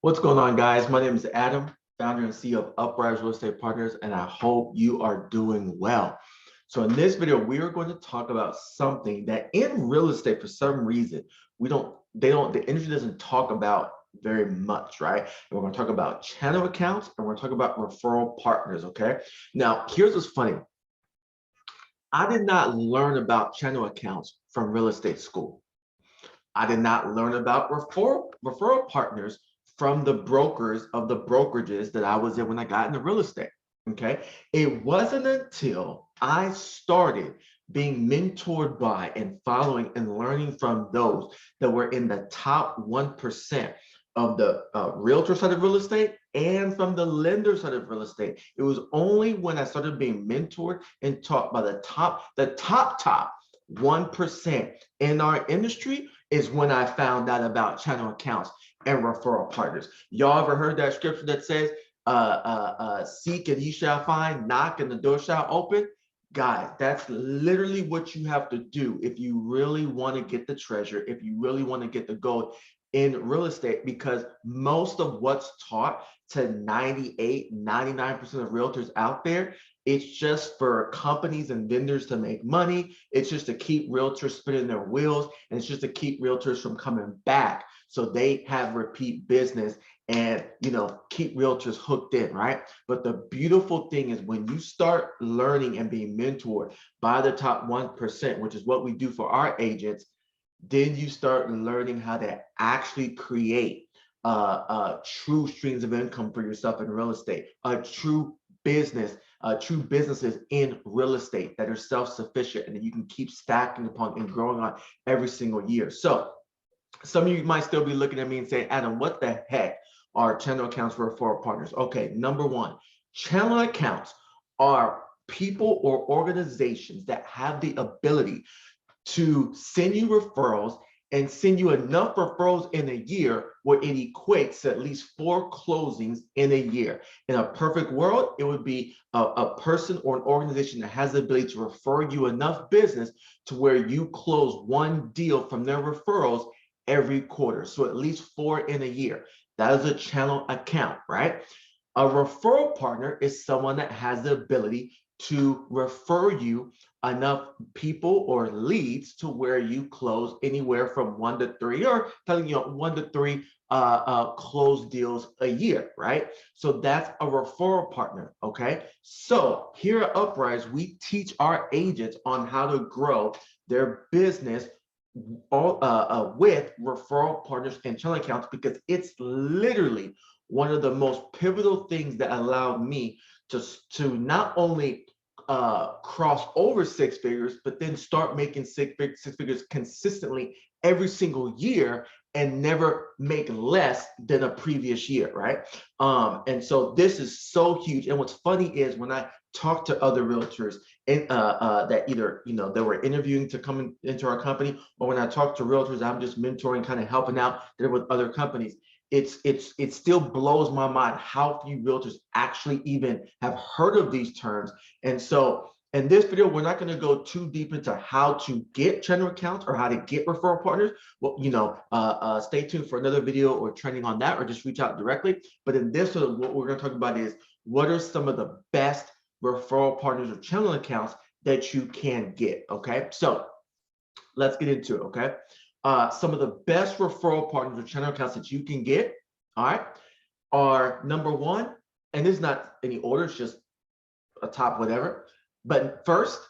What's going on, guys? My name is Adam, founder and CEO of Uprise Real Estate Partners, and I hope you are doing well. So in this video, we are going to talk about something that in real estate, for some reason, the industry doesn't talk about very much, right? And we're going to talk about channel accounts and we're going to talk about referral partners, okay? Now, here's what's funny. I did not learn about channel accounts from real estate school. I did not learn about referral partners from the brokers of the brokerages that I was in when I got into real estate. Okay. It wasn't until I started being mentored by and following and learning from those that were in the top 1% of the realtor side of real estate and from the lender side of real estate. It was only when I started being mentored and taught by the top 1% in our industry is when I found out about channel accounts and referral partners. Y'all ever heard that scripture that says, seek and ye shall find, knock and the door shall open? Guys, that's literally what you have to do if you really want to get the treasure, if you really want to get the gold in real estate, because most of what's taught to 98, 99% of realtors out there, it's just for companies and vendors to make money. It's just to keep realtors spinning their wheels, and it's just to keep realtors from coming back so they have repeat business and keep realtors hooked in, right? But the beautiful thing is when you start learning and being mentored by the top 1%, which is what we do for our agents, then you start learning how to actually create true streams of income for yourself in real estate, a true businesses in real estate that are self-sufficient and that you can keep stacking upon and growing on every single year. So some of you might still be looking at me and saying, Adam, what the heck are channel accounts for referral partners? Okay, number one, channel accounts are people or organizations that have the ability to send you referrals and send you enough referrals in a year where it equates to at least 4 closings in a year. In a perfect world, it would be a person or an organization that has the ability to refer you enough business to where you close 1 deal from their referrals every quarter. So at least 4 in a year. That is a channel account, right? A referral partner is someone that has the ability to refer you enough people or leads to where you close anywhere from 1 to 3, or telling you 1 to 3 closed deals a year, right? So that's a referral partner, okay? So here at Uprise, we teach our agents on how to grow their business with referral partners and channel accounts, because it's literally one of the most pivotal things that allowed me to not only cross over 6 figures, but then start making 6 figures consistently every single year and never make less than a previous year, right? And so this is so huge. And what's funny is when I talk to other realtors and that either they were interviewing to come into our company, or when I talk to realtors I'm just mentoring, kind of helping out there with other companies, it still blows my mind how few realtors actually even have heard of these terms. And so in this video, we're not going to go too deep into how to get channel accounts or how to get referral partners. Well, stay tuned for another video or training on that, or just reach out directly. But in this one, what we're going to talk about is what are some of the best referral partners or channel accounts that you can get. Okay, so let's get into it. Okay, some of the best referral partners or channel accounts that you can get, all right, are number one, and this is not any order, it's just a top whatever, but first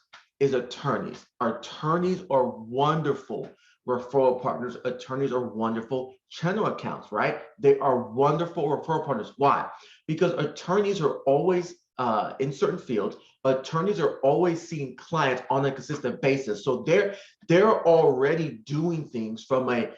is attorneys. Attorneys are wonderful referral partners. Attorneys are wonderful channel accounts, right? They are wonderful referral partners. Why? Because attorneys are always in certain fields, attorneys are always seeing clients on a consistent basis. So they're already doing things from a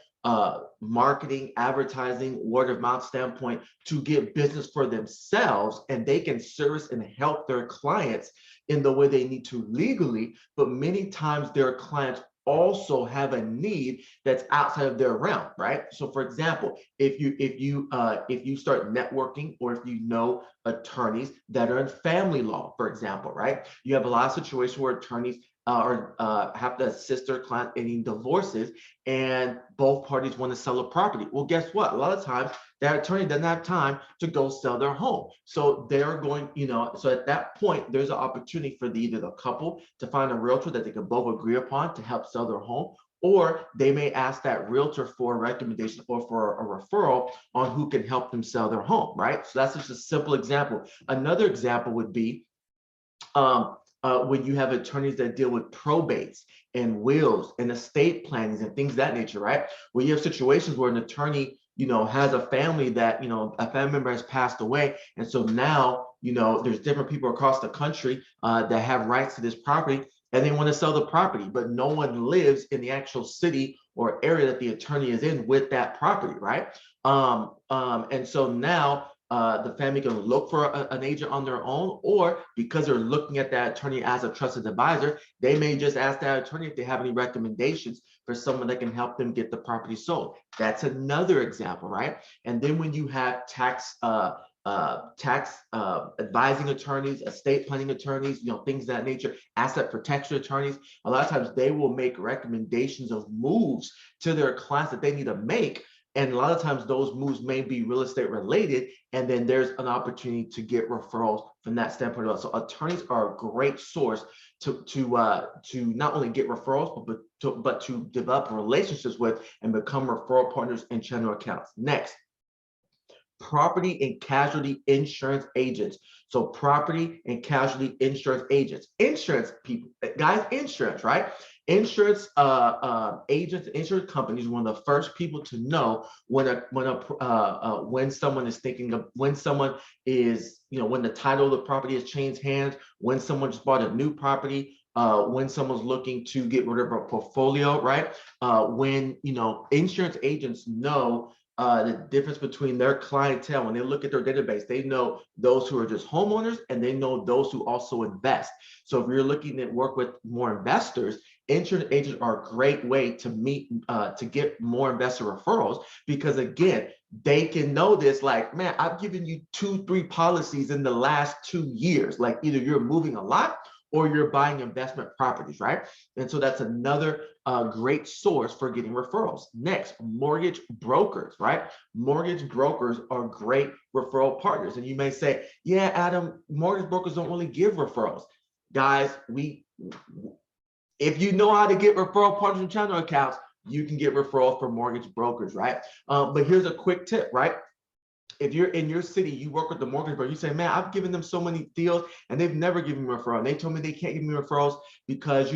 marketing, advertising, word of mouth standpoint to get business for themselves, and they can service and help their clients in the way they need to legally. But many times their clients also have a need that's outside of their realm, right? So for example, if you start networking, or if you know attorneys that are in family law, for example, right? You have a lot of situations where attorneys have to assist their client in any divorces, and both parties want to sell a property. Well, guess what? A lot of times that attorney doesn't have time to go sell their home. So they're going, so at that point, there's an opportunity for either the couple to find a realtor that they can both agree upon to help sell their home, or they may ask that realtor for a recommendation or for a referral on who can help them sell their home, right? So that's just a simple example. Another example would be when you have attorneys that deal with probates and wills and estate plannings and things of that nature, right? Where you have situations where an attorney, has a family that, a family member has passed away. And so now, there's different people across the country that have rights to this property, and they want to sell the property, but no one lives in the actual city or area that the attorney is in with that property, right? And so now the family can look for an agent on their own, or because they're looking at that attorney as a trusted advisor, they may just ask that attorney if they have any recommendations for someone that can help them get the property sold. That's another example, right? And then when you have tax advising attorneys, estate planning attorneys, things of that nature, asset protection attorneys, a lot of times they will make recommendations of moves to their clients that they need to make. And a lot of times those moves may be real estate related, and then there's an opportunity to get referrals from that standpoint. So attorneys are a great source to not only get referrals, but to develop relationships with and become referral partners and channel accounts. Next, property and casualty insurance agents. So property and casualty insurance agents, insurance people, guys, insurance, right? Insurance agents, insurance companies are one of the first people to know when someone is thinking of, when someone is, when the title of the property has changed hands, when someone just bought a new property, when someone's looking to get rid of a portfolio, right? When, insurance agents know the difference between their clientele. When they look at their database, they know those who are just homeowners, and they know those who also invest. So if you're looking at work with more investors, insurance agents are a great way to get more investor referrals, because again, they can know this, like, man, I've given you 2-3 policies in the last 2 years. Like either you're moving a lot or you're buying investment properties, right? And so that's another great source for getting referrals. Next, mortgage brokers, right? Mortgage brokers are great referral partners. And you may say, yeah, Adam, mortgage brokers don't really give referrals. Guys, if you know how to get referral partners and channel accounts, you can get referrals from mortgage brokers, right? But here's a quick tip, right? If you're in your city, you work with the mortgage broker, you say, man, I've given them so many deals and they've never given me a referral. And they told me they can't give me referrals because,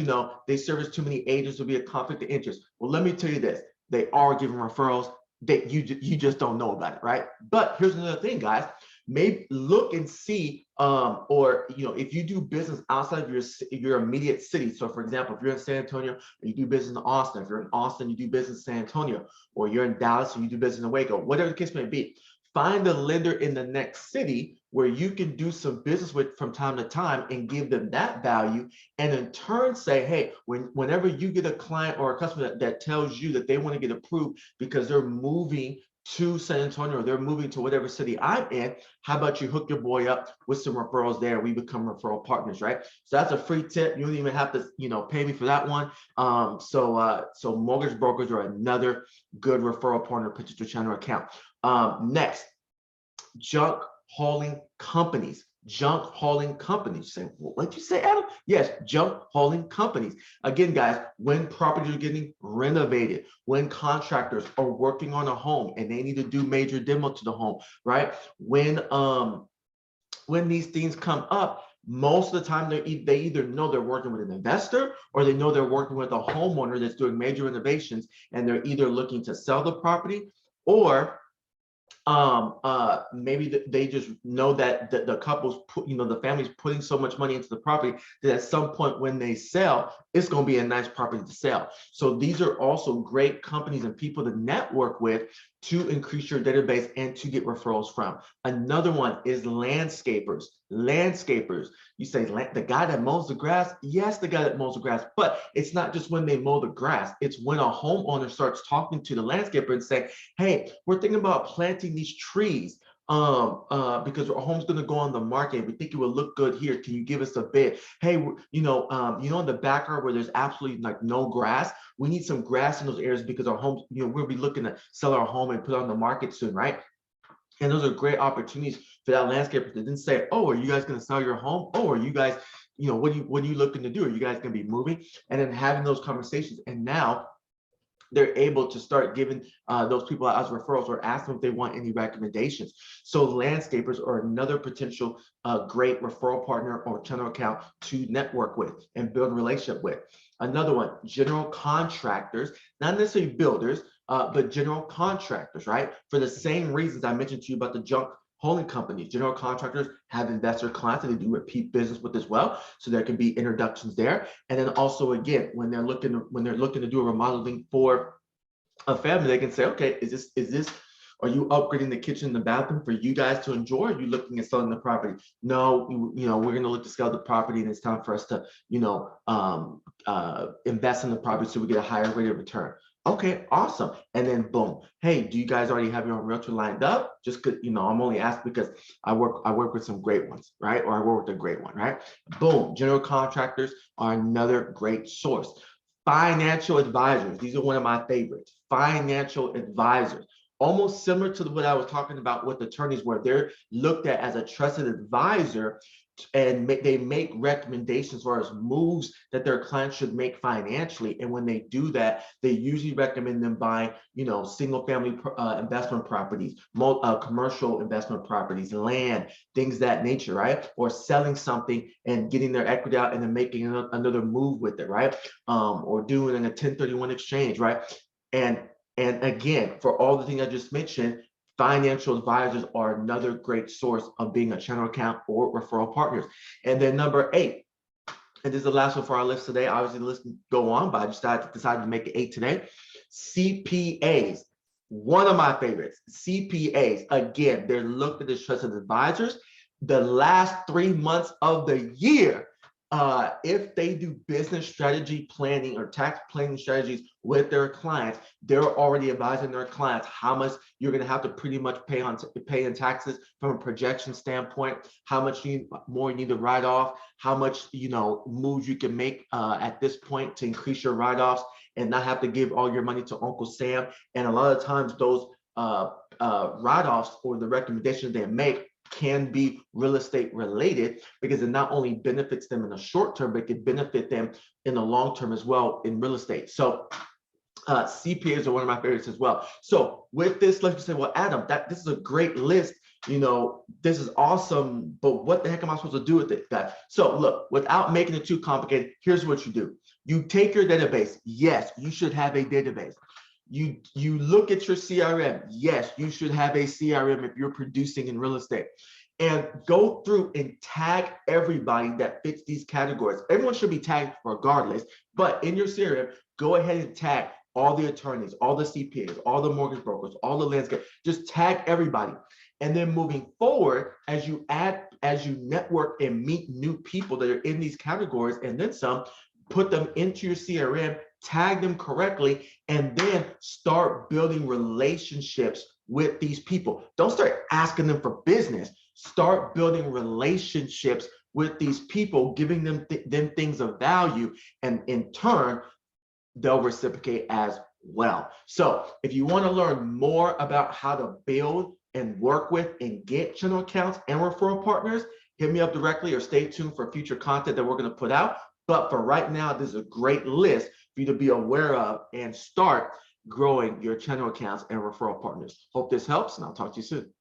they service too many agents, will be a conflict of interest. Well, let me tell you this, they are giving referrals, that you just don't know about it, right? But here's another thing, guys. Maybe look and see, or if you do business outside of your immediate city. So for example, if you're in San Antonio, you do business in Austin. If you're in Austin, you do business in San Antonio, or you're in Dallas and you do business in Waco, whatever the case may be. Find a lender in the next city where you can do some business with from time to time and give them that value. And in turn say, hey, whenever you get a client or a customer that tells you that they want to get approved because they're moving to San Antonio or they're moving to whatever city I'm in, how about you hook your boy up with some referrals there? We become referral partners, right? So that's a free tip. You don't even have to, pay me for that one. So mortgage brokers are another good referral partner potential channel account. Next, junk hauling companies. Junk hauling companies. Say, what'd you say, Adam? Yes, junk hauling companies. Again, guys, when properties are getting renovated, when contractors are working on a home and they need to do major demo to the home, right? When these things come up, most of the time they either know they're working with an investor or they know they're working with a homeowner that's doing major renovations, and they're either looking to sell the property, or maybe they just know that the couple's the family's putting so much money into the property that at some point when they sell, it's going to be a nice property to sell. So these are also great companies and people to network with to increase your database and to get referrals from. Another one is landscapers. Landscapers. You say, the guy that mows the grass? Yes, the guy that mows the grass, but it's not just when they mow the grass. It's when a homeowner starts talking to the landscaper and say, hey, we're thinking about planting these trees. because our home's going to go on the market. We think it will look good here. Can you give us a bid? Hey, in the backyard where there's absolutely like no grass, we need some grass in those areas because our homes, we'll be looking to sell our home and put it on the market soon, right? And those are great opportunities for that landscaper to then say, oh, are you guys going to sell your home? Oh, are you guys, what are you looking to do? Are you guys going to be moving? And then having those conversations. And now they're able to start giving those people as referrals or ask them if they want any recommendations. So landscapers are another potential great referral partner or channel account to network with and build a relationship with. Another one, general contractors, not necessarily builders, but general contractors, right? For the same reasons I mentioned to you about the junk holding companies. General contractors have investor clients that they do repeat business with as well. So there can be introductions there. And then also, again, when they're looking to do a remodeling for a family, they can say, okay, is this, are you upgrading the kitchen and the bathroom for you guys to enjoy? Or are you looking at selling the property? No, we're going to look to sell the property, and it's time for us to, invest in the property so we get a higher rate of return. Okay, awesome. And then boom, hey, do you guys already have your own realtor lined up? Just because, I'm only asking because I work with some great ones, right? Or I work with a great one, right? Boom, general contractors are another great source. Financial advisors, these are one of my favorites. Financial advisors, almost similar to what I was talking about with attorneys, where they're looked at as a trusted advisor, and they make recommendations as far as moves that their clients should make financially. And when they do that, they usually recommend them buying, single family investment properties, commercial investment properties, land, things of that nature, right? Or selling something and getting their equity out and then making another move with it, right? Or doing a 1031 exchange, right? And again, for all the things I just mentioned, financial advisors are another great source of being a channel account or referral partners. And then number 8, and this is the last one for our list today. Obviously, the list can go on, but I decided to make it 8 today. CPAs, one of my favorites. CPAs, again, they're looked at as trusted advisors. The last 3 months of the year, if they do business strategy planning or tax planning strategies with their clients, they're already advising their clients how much you're going to have to pretty much pay in taxes from a projection standpoint, how much more you need to write off, how much moves you can make at this point to increase your write-offs and not have to give all your money to Uncle Sam. And a lot of times those write-offs or the recommendations they make can be real estate related, because it not only benefits them in the short term, but it can benefit them in the long term as well in real estate. So CPAs are one of my favorites as well. So with this, let's just say, well, Adam, this is a great list. This is awesome, but what the heck am I supposed to do with it, guys? So look, without making it too complicated, here's what you do. You take your database. Yes, you should have a database. You look at your CRM. Yes, you should have a CRM if you're producing in real estate, and go through and tag everybody that fits these categories. Everyone should be tagged regardless, but in your CRM, go ahead and tag all the attorneys, all the CPAs, all the mortgage brokers, all the landscape, just tag everybody. And then moving forward, as you network and meet new people that are in these categories and then some, put them into your CRM, tag them correctly, and then start building relationships with these people. Don't start asking them for business. Start building relationships with these people, giving them things of value, and in turn, they'll reciprocate as well. So if you want to learn more about how to build and work with and get channel accounts and referral partners, hit me up directly or stay tuned for future content that we're going to put out. But for right now, this is a great list for you to be aware of and start growing your channel accounts and referral partners. Hope this helps, and I'll talk to you soon.